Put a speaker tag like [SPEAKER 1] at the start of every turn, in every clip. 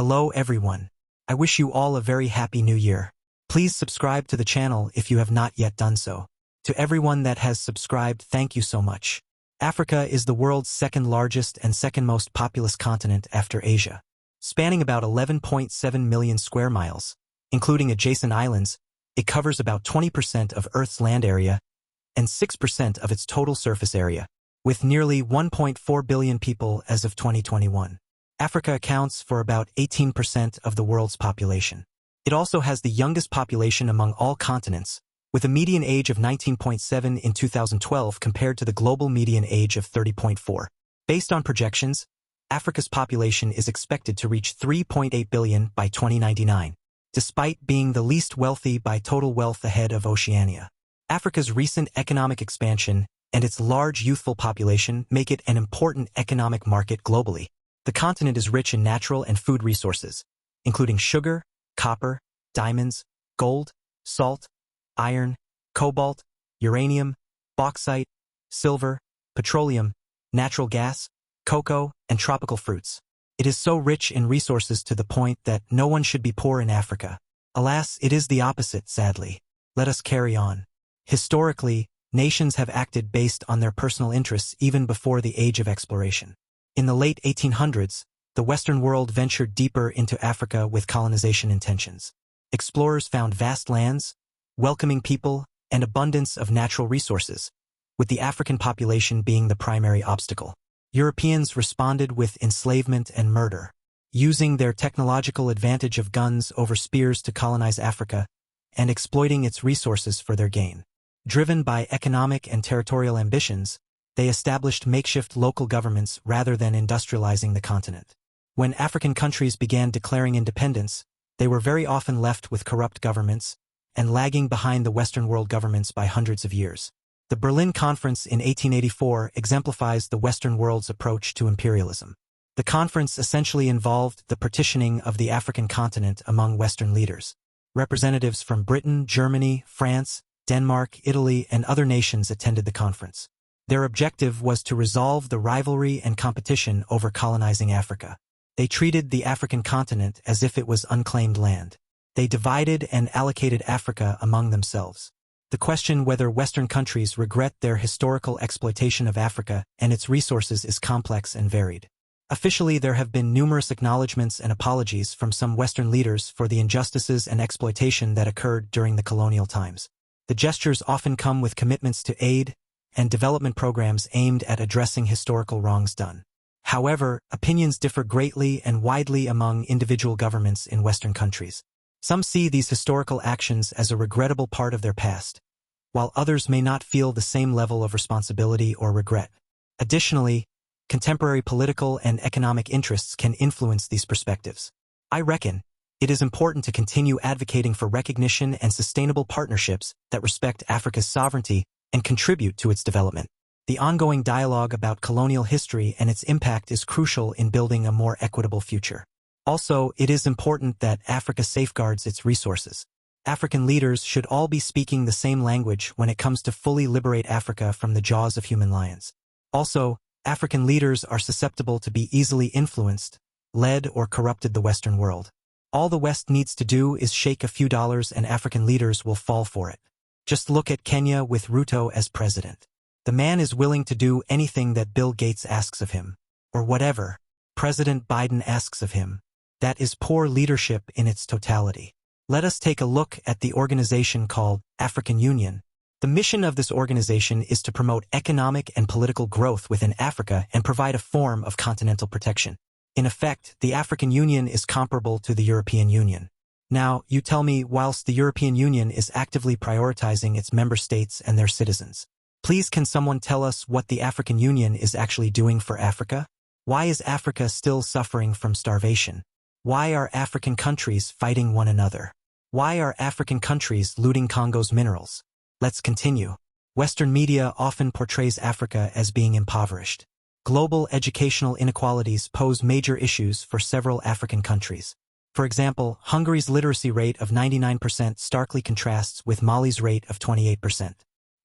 [SPEAKER 1] Hello everyone. I wish you all a very happy new year. Please subscribe to the channel if you have not yet done so. To everyone that has subscribed, thank you so much. Africa is the world's second largest and second most populous continent after Asia. Spanning about 11.7 million square miles, including adjacent islands, it covers about 20% of Earth's land area and 6% of its total surface area, with nearly 1.4 billion people as of 2021. Africa accounts for about 18% of the world's population. It also has the youngest population among all continents, with a median age of 19.7 in 2012 compared to the global median age of 30.4. Based on projections, Africa's population is expected to reach 3.8 billion by 2099, despite being the least wealthy by total wealth ahead of Oceania. Africa's recent economic expansion and its large youthful population make it an important economic market globally. The continent is rich in natural and food resources, including sugar, copper, diamonds, gold, salt, iron, cobalt, uranium, bauxite, silver, petroleum, natural gas, cocoa, and tropical fruits. It is so rich in resources to the point that no one should be poor in Africa. Alas, it is the opposite, sadly. Let us carry on. Historically, nations have acted based on their personal interests even before the age of exploration. In the late 1800s, the Western world ventured deeper into Africa with colonization intentions. Explorers found vast lands, welcoming people, and abundance of natural resources, with the African population being the primary obstacle. Europeans responded with enslavement and murder, using their technological advantage of guns over spears to colonize Africa and exploiting its resources for their gain. Driven by economic and territorial ambitions, they established makeshift local governments rather than industrializing the continent. When African countries began declaring independence, they were very often left with corrupt governments and lagging behind the Western world governments by hundreds of years. The Berlin Conference in 1884 exemplifies the Western world's approach to imperialism. The conference essentially involved the partitioning of the African continent among Western leaders. Representatives from Britain, Germany, France, Denmark, Italy, and other nations attended the conference. Their objective was to resolve the rivalry and competition over colonizing Africa. They treated the African continent as if it was unclaimed land. They divided and allocated Africa among themselves. The question whether Western countries regret their historical exploitation of Africa and its resources is complex and varied. Officially, there have been numerous acknowledgments and apologies from some Western leaders for the injustices and exploitation that occurred during the colonial times. The gestures often come with commitments to aid and development programs aimed at addressing historical wrongs done. However, opinions differ greatly and widely among individual governments in Western countries. Some see these historical actions as a regrettable part of their past, while others may not feel the same level of responsibility or regret. Additionally, contemporary political and economic interests can influence these perspectives. I reckon it is important to continue advocating for recognition and sustainable partnerships that respect Africa's sovereignty and contribute to its development. The ongoing dialogue about colonial history and its impact is crucial in building a more equitable future. Also, it is important that Africa safeguards its resources. African leaders should all be speaking the same language when it comes to fully liberate Africa from the jaws of human lions. Also, African leaders are susceptible to be easily influenced, led, or corrupted the Western world. All the West needs to do is shake a few dollars and African leaders will fall for it. Just look at Kenya with Ruto as president. The man is willing to do anything that Bill Gates asks of him, or whatever President Biden asks of him. That is poor leadership in its totality. Let us take a look at the organization called African Union. The mission of this organization is to promote economic and political growth within Africa and provide a form of continental protection. In effect, the African Union is comparable to the European Union. Now, you tell me, whilst the European Union is actively prioritizing its member states and their citizens, please can someone tell us what the African Union is actually doing for Africa? Why is Africa still suffering from starvation? Why are African countries fighting one another? Why are African countries looting Congo's minerals? Let's continue. Western media often portrays Africa as being impoverished. Global educational inequalities pose major issues for several African countries. For example, Hungary's literacy rate of 99% starkly contrasts with Mali's rate of 28%.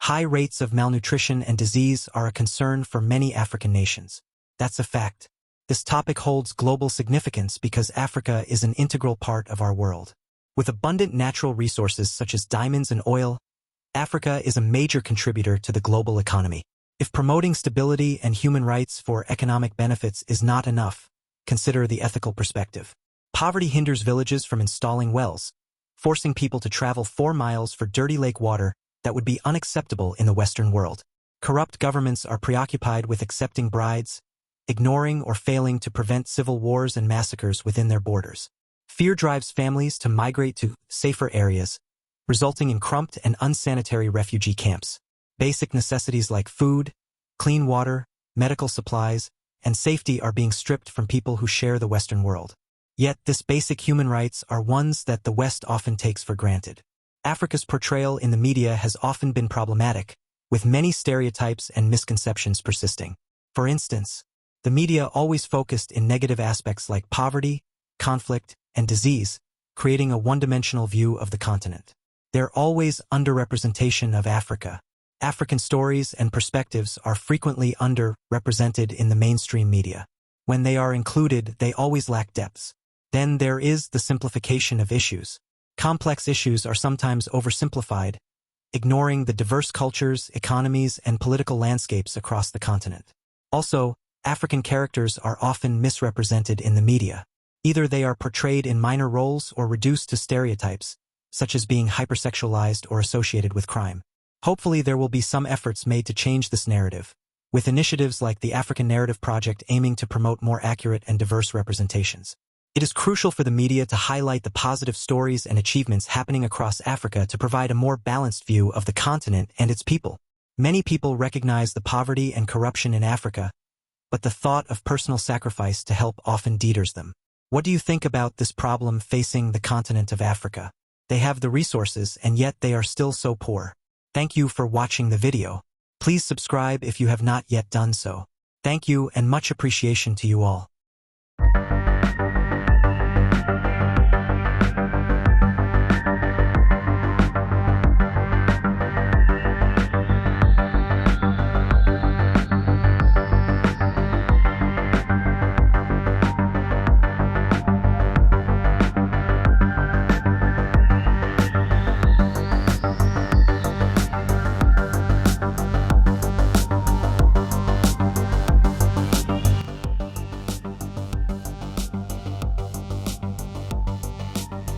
[SPEAKER 1] High rates of malnutrition and disease are a concern for many African nations. That's a fact. This topic holds global significance because Africa is an integral part of our world. With abundant natural resources such as diamonds and oil, Africa is a major contributor to the global economy. If promoting stability and human rights for economic benefits is not enough, consider the ethical perspective. Poverty hinders villages from installing wells, forcing people to travel 4 miles for dirty lake water that would be unacceptable in the Western world. Corrupt governments are preoccupied with accepting bribes, ignoring or failing to prevent civil wars and massacres within their borders. Fear drives families to migrate to safer areas, resulting in cramped and unsanitary refugee camps. Basic necessities like food, clean water, medical supplies, and safety are being stripped from people who share the Western world. Yet, these basic human rights are ones that the West often takes for granted. Africa's portrayal in the media has often been problematic, with many stereotypes and misconceptions persisting. For instance, the media always focused in negative aspects like poverty, conflict, and disease, creating a one-dimensional view of the continent. They're always underrepresentation of Africa. African stories and perspectives are frequently underrepresented in the mainstream media. When they are included, they always lack depth. Then there is the simplification of issues. Complex issues are sometimes oversimplified, ignoring the diverse cultures, economies, and political landscapes across the continent. Also, African characters are often misrepresented in the media. Either they are portrayed in minor roles or reduced to stereotypes, such as being hypersexualized or associated with crime. Hopefully there will be some efforts made to change this narrative, with initiatives like the African Narrative Project aiming to promote more accurate and diverse representations. It is crucial for the media to highlight the positive stories and achievements happening across Africa to provide a more balanced view of the continent and its people. Many people recognize the poverty and corruption in Africa, but the thought of personal sacrifice to help often deters them. What do you think about this problem facing the continent of Africa? They have the resources and yet they are still so poor. Thank you for watching the video. Please subscribe if you have not yet done so. Thank you and much appreciation to you all.